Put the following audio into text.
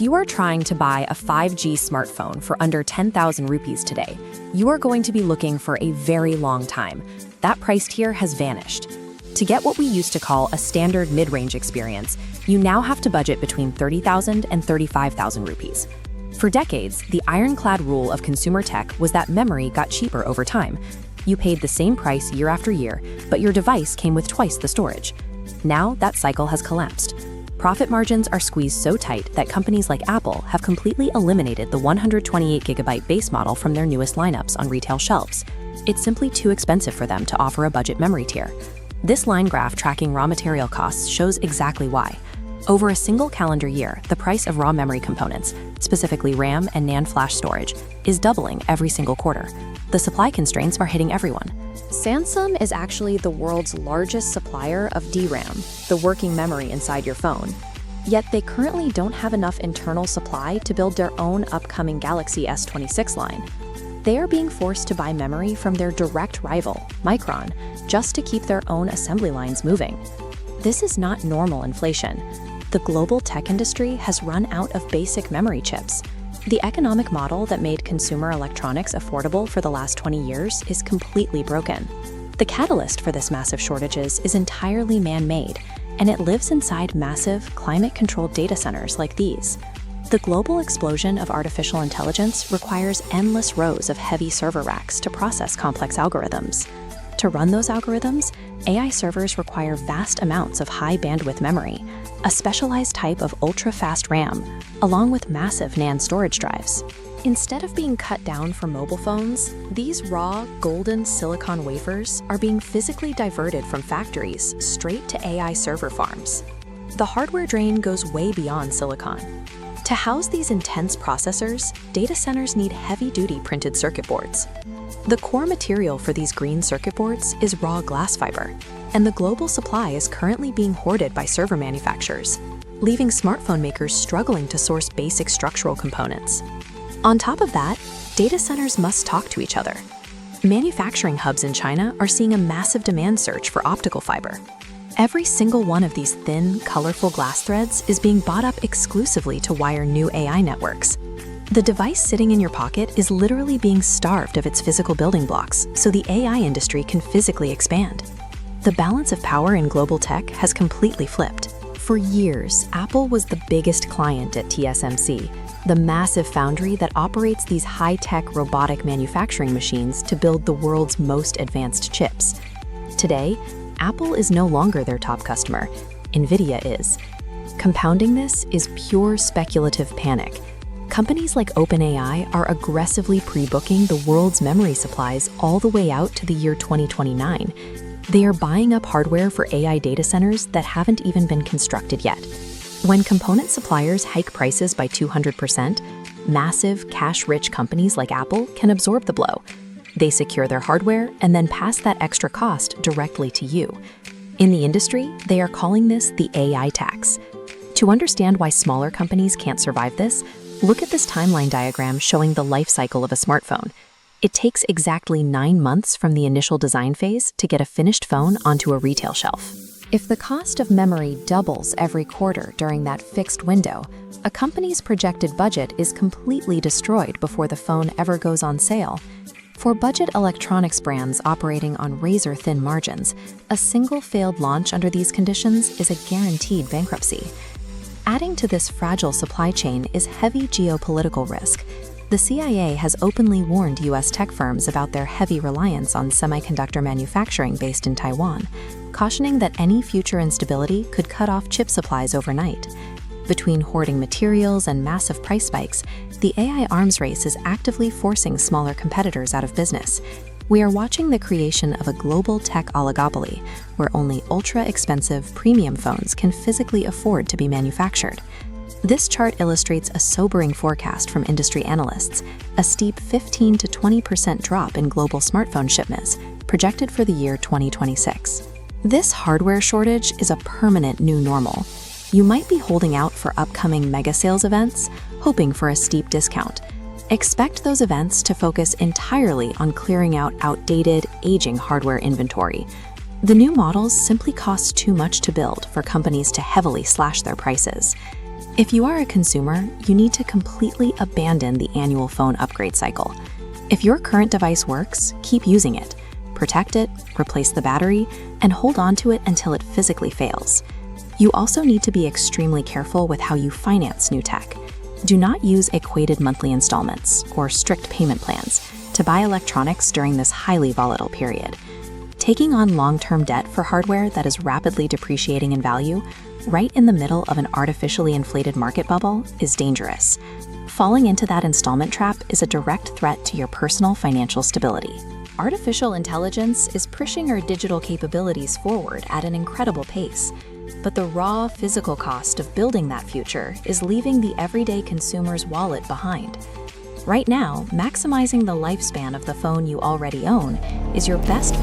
you are trying to buy a 5G smartphone for under 10,000 rupees today, you are going to be looking for a very long time. That price tier has vanished. To get what we used to call a standard mid-range experience, you now have to budget between 30,000 and 35,000 rupees. For decades, the ironclad rule of consumer tech was that memory got cheaper over time. You paid the same price year after year, but your device came with twice the storage. Now that cycle has collapsed. Profit margins are squeezed so tight that companies like Apple have completely eliminated the 128GB base model from their newest lineups on retail shelves. It's simply too expensive for them to offer a budget memory tier. This line graph tracking raw material costs shows exactly why. Over a single calendar year, the price of raw memory components, specifically RAM and NAND flash storage, is doubling every single quarter. The supply constraints are hitting everyone. Samsung is actually the world's largest supplier of DRAM, the working memory inside your phone. Yet they currently don't have enough internal supply to build their own upcoming Galaxy S26 line. They are being forced to buy memory from their direct rival, Micron, just to keep their own assembly lines moving. This is not normal inflation. The global tech industry has run out of basic memory chips. The economic model that made consumer electronics affordable for the last 20 years is completely broken. The catalyst for this massive shortages is entirely man-made, and it lives inside massive, climate-controlled data centers like these. The global explosion of artificial intelligence requires endless rows of heavy server racks to process complex algorithms. To run those algorithms, AI servers require vast amounts of high-bandwidth memory, a specialized type of ultra-fast RAM, along with massive NAND storage drives. Instead of being cut down for mobile phones, these raw, golden silicon wafers are being physically diverted from factories straight to AI server farms. The hardware drain goes way beyond silicon. To house these intense processors, data centers need heavy-duty printed circuit boards. The core material for these green circuit boards is raw glass fiber, and the global supply is currently being hoarded by server manufacturers, leaving smartphone makers struggling to source basic structural components. On top of that, data centers must talk to each other. Manufacturing hubs in China are seeing a massive demand surge for optical fiber. Every single one of these thin, colorful glass threads is being bought up exclusively to wire new AI networks. The device sitting in your pocket is literally being starved of its physical building blocks, so the AI industry can physically expand. The balance of power in global tech has completely flipped. For years, Apple was the biggest client at TSMC, the massive foundry that operates these high-tech robotic manufacturing machines to build the world's most advanced chips. Today, Apple is no longer their top customer. NVIDIA is. Compounding this is pure speculative panic. Companies like OpenAI are aggressively pre-booking the world's memory supplies all the way out to the year 2029. They are buying up hardware for AI data centers that haven't even been constructed yet. When component suppliers hike prices by 200%, massive, cash-rich companies like Apple can absorb the blow. They secure their hardware and then pass that extra cost directly to you. In the industry, they are calling this the AI tax. To understand why smaller companies can't survive this, look at this timeline diagram showing the life cycle of a smartphone. It takes exactly 9 months from the initial design phase to get a finished phone onto a retail shelf. If the cost of memory doubles every quarter during that fixed window, a company's projected budget is completely destroyed before the phone ever goes on sale. For budget electronics brands operating on razor-thin margins, a single failed launch under these conditions is a guaranteed bankruptcy. Adding to this fragile supply chain is heavy geopolitical risk. The CIA has openly warned U.S. tech firms about their heavy reliance on semiconductor manufacturing based in Taiwan, cautioning that any future instability could cut off chip supplies overnight. Between hoarding materials and massive price spikes, the AI arms race is actively forcing smaller competitors out of business. We are watching the creation of a global tech oligopoly, where only ultra-expensive premium phones can physically afford to be manufactured. This chart illustrates a sobering forecast from industry analysts, a steep 15 to 20% drop in global smartphone shipments, projected for the year 2026. This hardware shortage is a permanent new normal. You might be holding out for upcoming mega sales events, hoping for a steep discount. Expect those events to focus entirely on clearing out outdated, aging hardware inventory. The new models simply cost too much to build for companies to heavily slash their prices. If you are a consumer, you need to completely abandon the annual phone upgrade cycle. If your current device works, keep using it. Protect it, replace the battery, and hold on to it until it physically fails. You also need to be extremely careful with how you finance new tech. Do not use equated monthly installments or strict payment plans to buy electronics during this highly volatile period. Taking on long-term debt for hardware that is rapidly depreciating in value, right in the middle of an artificially inflated market bubble, is dangerous. Falling into that installment trap is a direct threat to your personal financial stability. Artificial intelligence is pushing our digital capabilities forward at an incredible pace, but the raw physical cost of building that future is leaving the everyday consumer's wallet behind. Right now, maximizing the lifespan of the phone you already own is your best